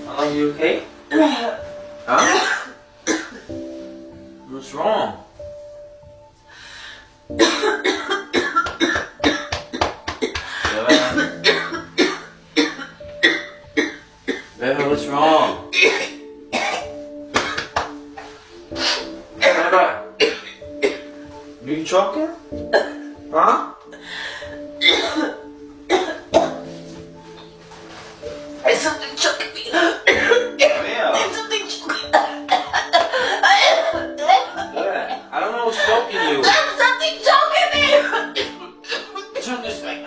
Are you okay? Huh? What's wrong? Beba, what's wrong? Beba, you choking? Huh? There's something choking me. Yeah. There's something choking. Yeah. I don't know what's choking you. There's something choking me. Turn this way.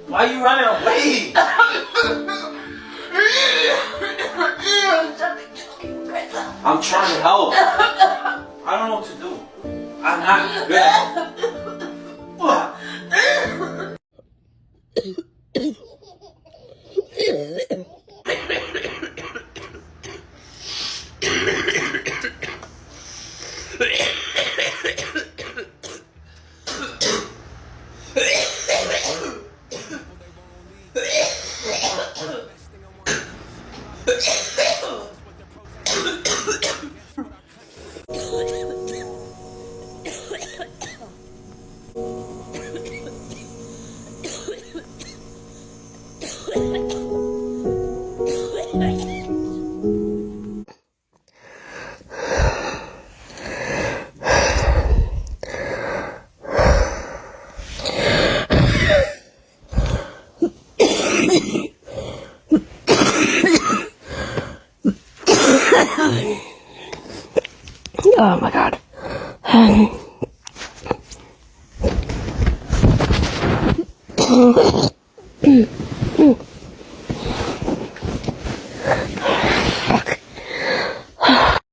Why are you running away? Something choking me. I'm trying to help. I don't know what to do. I'm not good. What? Oh my god.